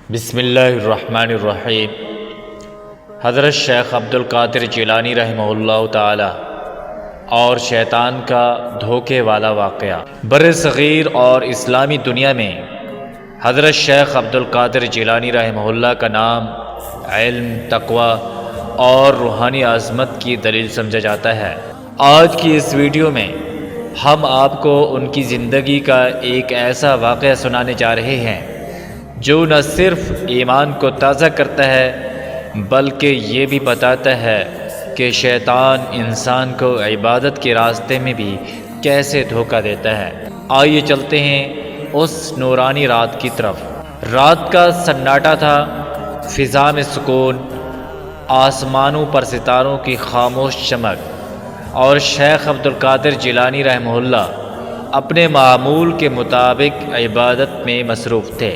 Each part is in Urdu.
بسم اللہ الرحمن الرحیم۔ حضرت شیخ عبدالقادر جیلانی رحمہ اللہ تعالی اور شیطان کا دھوکے والا واقعہ۔ بر صغیر اور اسلامی دنیا میں حضرت شیخ عبدالقادر جیلانی رحمہ اللہ کا نام علم، تقوی اور روحانی عظمت کی دلیل سمجھا جاتا ہے۔ آج کی اس ویڈیو میں ہم آپ کو ان کی زندگی کا ایک ایسا واقعہ سنانے جا رہے ہیں جو نہ صرف ایمان کو تازہ کرتا ہے بلکہ یہ بھی بتاتا ہے کہ شیطان انسان کو عبادت کے راستے میں بھی کیسے دھوکہ دیتا ہے۔ آئیے چلتے ہیں اس نورانی رات کی طرف۔ رات کا سناٹا تھا، فضا میں سکون، آسمانوں پر ستاروں کی خاموش چمک، اور شیخ عبدالقادر جیلانی رحمہ اللہ اپنے معمول کے مطابق عبادت میں مصروف تھے۔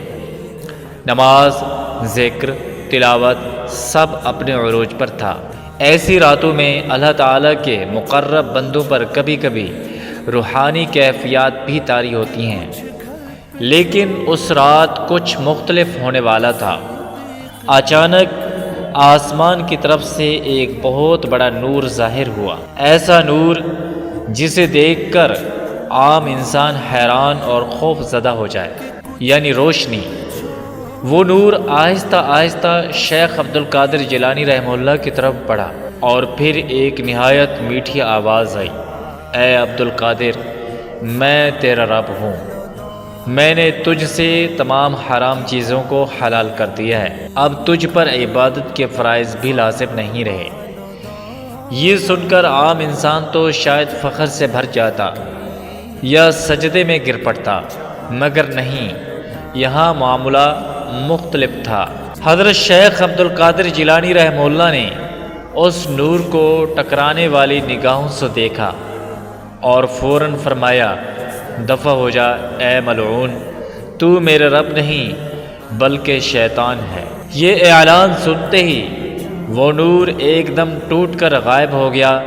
نماز، ذکر، تلاوت سب اپنے عروج پر تھا۔ ایسی راتوں میں اللہ تعالیٰ کے مقرب بندوں پر کبھی کبھی روحانی کیفیات بھی طاری ہوتی ہیں، لیکن اس رات کچھ مختلف ہونے والا تھا۔ اچانک آسمان کی طرف سے ایک بہت بڑا نور ظاہر ہوا، ایسا نور جسے دیکھ کر عام انسان حیران اور خوف زدہ ہو جائے، یعنی روشنی۔ وہ نور آہستہ آہستہ شیخ عبدالقادر جیلانی رحمہ اللہ کی طرف بڑھا، اور پھر ایک نہایت میٹھی آواز آئی، اے عبدالقادر، میں تیرا رب ہوں، میں نے تجھ سے تمام حرام چیزوں کو حلال کر دیا ہے، اب تجھ پر عبادت کے فرائض بھی لازم نہیں رہے۔ یہ سن کر عام انسان تو شاید فخر سے بھر جاتا یا سجدے میں گر پڑتا، مگر نہیں، یہاں معاملہ مختلف تھا۔ حضرت شیخ عبدالقادر جیلانی رحمہ اللہ نے اس نور کو ٹکرانے والی نگاہوں سے دیکھا اور فوراً فرمایا، دفع ہو جا اے ملعون، تو میرے رب نہیں بلکہ شیطان ہے۔ یہ اعلان سنتے ہی وہ نور ایک دم ٹوٹ کر غائب ہو گیا۔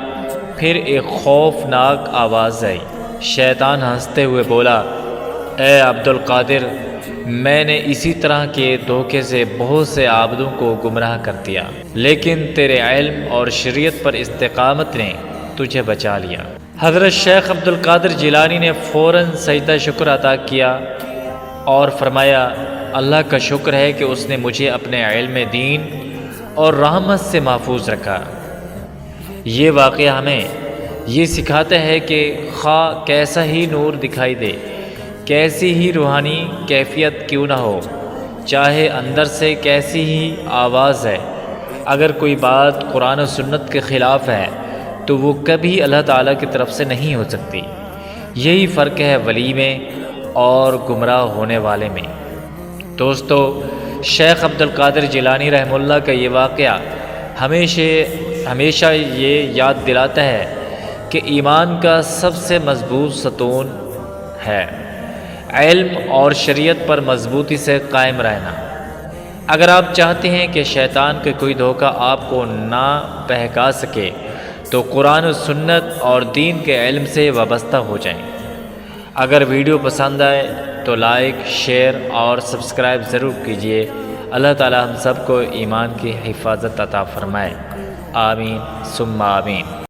پھر ایک خوفناک آواز آئی، شیطان ہنستے ہوئے بولا، اے عبدالقادر، میں نے اسی طرح کے دھوکے سے بہت سے عابدوں کو گمراہ کر دیا، لیکن تیرے علم اور شریعت پر استقامت نے تجھے بچا لیا۔ حضرت شیخ عبدالقادر جیلانی نے فوراً سجدہ شکر عطا کیا اور فرمایا، اللہ کا شکر ہے کہ اس نے مجھے اپنے علم دین اور رحمت سے محفوظ رکھا۔ یہ واقعہ ہمیں یہ سکھاتا ہے کہ خواہ کیسا ہی نور دکھائی دے، کیسی ہی روحانی کیفیت کیوں نہ ہو، چاہے اندر سے کیسی ہی آواز ہے، اگر کوئی بات قرآن و سنت کے خلاف ہے تو وہ کبھی اللہ تعالیٰ کی طرف سے نہیں ہو سکتی۔ یہی فرق ہے ولی میں اور گمراہ ہونے والے میں۔ دوستو، شیخ عبدالقادر جیلانی رحمہ اللہ کا یہ واقعہ ہمیشہ یہ یاد دلاتا ہے کہ ایمان کا سب سے مضبوط ستون ہے علم اور شریعت پر مضبوطی سے قائم رہنا۔ اگر آپ چاہتے ہیں کہ شیطان کا کوئی دھوکہ آپ کو نہ بہکا سکے تو قرآن و سنت اور دین کے علم سے وابستہ ہو جائیں۔ اگر ویڈیو پسند آئے تو لائک، شیئر اور سبسکرائب ضرور کیجیے۔ اللہ تعالی ہم سب کو ایمان کی حفاظت عطا فرمائے، آمین ثم آمین۔